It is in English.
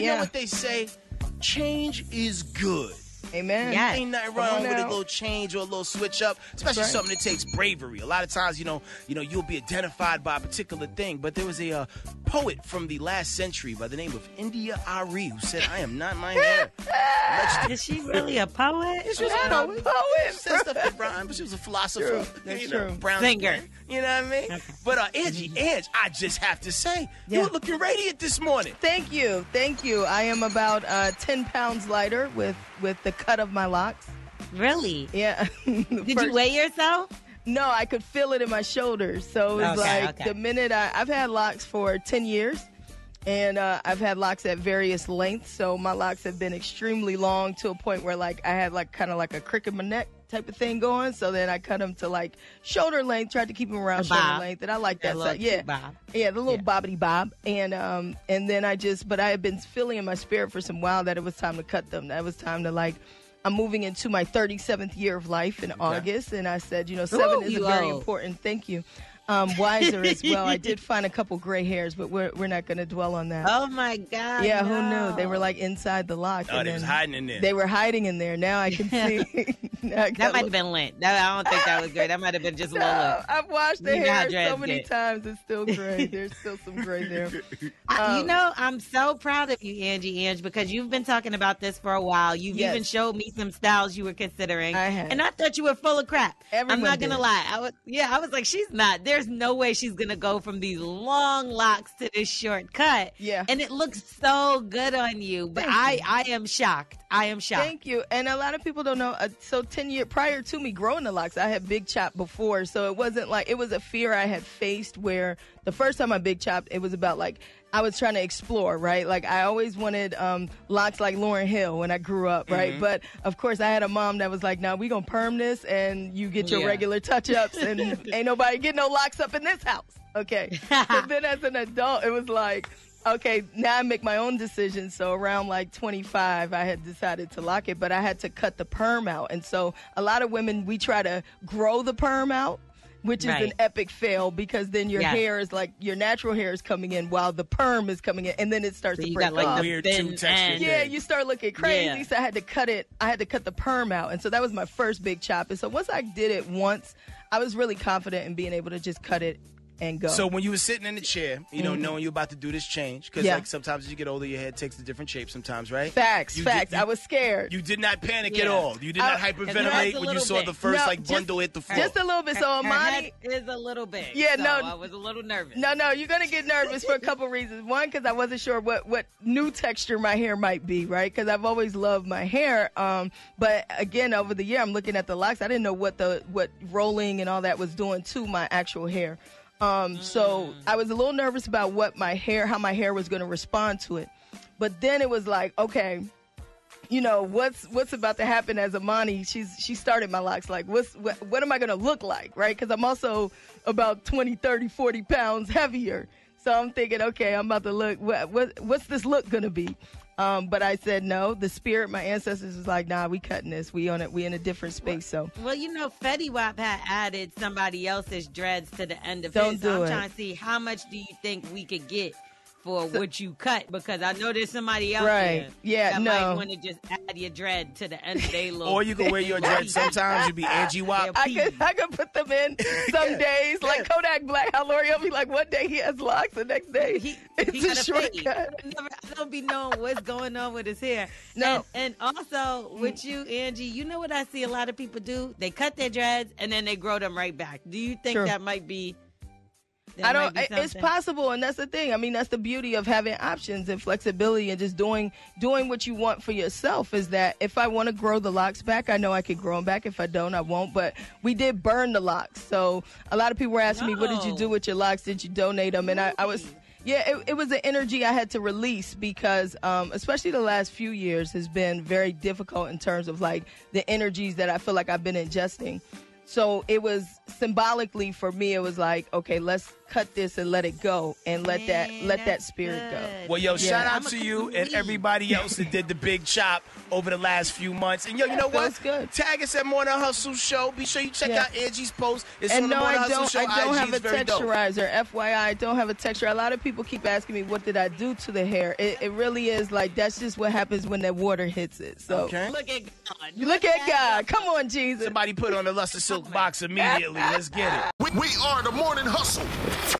You know what they say? Change is good. Amen. Yes. Ain't nothing wrong with a little change or a little switch up, especially something that takes bravery. A lot of times, you'll be identified by a particular thing. But there was a poet from the last century by the name of India Ari who said, "I am not my hair." Is she really a poet? She was a poet. She said stuff that rhymed, but she was a philosopher. That's true. Brown Singer. skin, you know what I mean? Okay. But Angie, I just have to say, you were looking radiant this morning. Thank you. I am about 10 pounds lighter with the cut of my locks. Really? Yeah. Did you weigh yourself? No, I could feel it in my shoulders. So it was the minute I've had locks for 10 years. And I've had locks at various lengths. So my locks have been extremely long to a point where I had kind of a crick in my neck type of thing going. So then I cut them to shoulder length, tried to keep them around shoulder length. And I like that side. Yeah. Bob. Yeah, the little bobbity bob. And then but I had been feeling in my spirit for some while that it was time to cut them. That was time to I'm moving into my 37th year of life in August. And I said, 7 is a very important, thank you. Wiser as well. I did find a couple gray hairs, but we're not going to dwell on that. Oh my God! Yeah, no. who knew? They were inside the lock. Oh, they was hiding in there. They were hiding in there. Now I can see. That might have been lint. I don't think that was gray. That might have been just a little lint. I've washed the hair so many times. It's still gray. There's still some gray there. I'm so proud of you, Angie Ange, because you've been talking about this for a while. You've even showed me some styles you were considering. I have. And I thought you were full of crap. Everyone I'm not going to did. lie. I was like, she's not. There's no way she's going to go from these long locks to this short cut. Yeah. And it looks so good on you. But I am shocked. I am shocked. Thank you. And a lot of people don't know. So 10 years prior to me growing the locks, I had big chop before. So it wasn't it was a fear I had faced where the first time I big chopped, it was about I was trying to explore, right? I always wanted locks like Lauryn Hill when I grew up, right? Mm-hmm. But of course I had a mom that was like, "No, we gonna perm this and you get your regular touch-ups and ain't nobody get no locks up in this house." Okay. But then as an adult, it was okay, now I make my own decisions. So around 25, I had decided to lock it, but I had to cut the perm out. And so a lot of women, we try to grow the perm out, which is an epic fail because then your hair is your natural hair is coming in while the perm is coming in, and then it starts to break off. The weird two texture. Yeah, you start looking crazy. So I had to cut it. I had to cut the perm out, and so that was my first big chop. And so once I did it once, I was really confident in being able to just cut it and go. So when you were sitting in the chair, knowing you're about to do this change, because sometimes as you get older, your head takes a different shape sometimes, right? Facts. I was scared. You did not panic at all. You did not hyperventilate when you saw the first bundle hit the floor. Just a little bit. So Amani is a little big. Yeah, so I was a little nervous. No, you're gonna get nervous for a couple reasons. One, because I wasn't sure what new texture my hair might be, right? Because I've always loved my hair. But again, over the year, I'm looking at the locks. I didn't know what rolling and all that was doing to my actual hair. So I was a little nervous about how my hair was going to respond to it. But then it was okay, what's about to happen as Amani? She started my locks. What am I going to look like, right? Because I'm also about 20, 30, 40 pounds heavier. So I'm thinking, okay, I'm about to look. What's this look going to be? But I said no. The spirit, my ancestors was like, nah, we cutting this. We on it. We in a different space. So Fetty Wap had added somebody else's dreads to the end of Don't his. do I'm it. trying to see how much do you think we could get for what you cut, because I know there's somebody else right. That might want to just add your dread to the end of their little. Or you can wear your dread. Sometimes you be Angie Wap. I could put them in some days, like Kodak Black. How L'Oreal be one day he has locks, the next day it's a shortcut. I don't be knowing what's going on with his hair. No, and also with you, Angie, you know what I see a lot of people do? They cut their dreads and then they grow them right back. Do you think that might be? It's possible, and that's the thing. I mean, that's the beauty of having options and flexibility and just doing what you want for yourself, is that if I want to grow the locks back, I know I can grow them back. If I don't, I won't. But we did burn the locks. So a lot of people were asking me, what did you do with your locks? Did you donate them? And I was... Yeah, it was an energy I had to release because especially the last few years has been very difficult in terms of the energies that I feel like I've been ingesting. So it was symbolically for me, it was okay, let's cut this and let it go and let that spirit go. Well, yo, shout out to you and everybody else that did the big chop over the last few months. And yo, you know what? That's good. Tag us at Morning Hustle Show. Be sure you check out Angie's post. It's and on the no, Morning I Hustle Show. I don't IG have a is very dope. texturizer. FYI, I don't have a texturizer. A lot of people keep asking me, what did I do to the hair? It really is like, that's just what happens when that water hits it. So okay. Look at God. Look at God. Come on, Jesus. Somebody put on the Luster Silk box immediately. Let's get it. We are the Morning Hustle.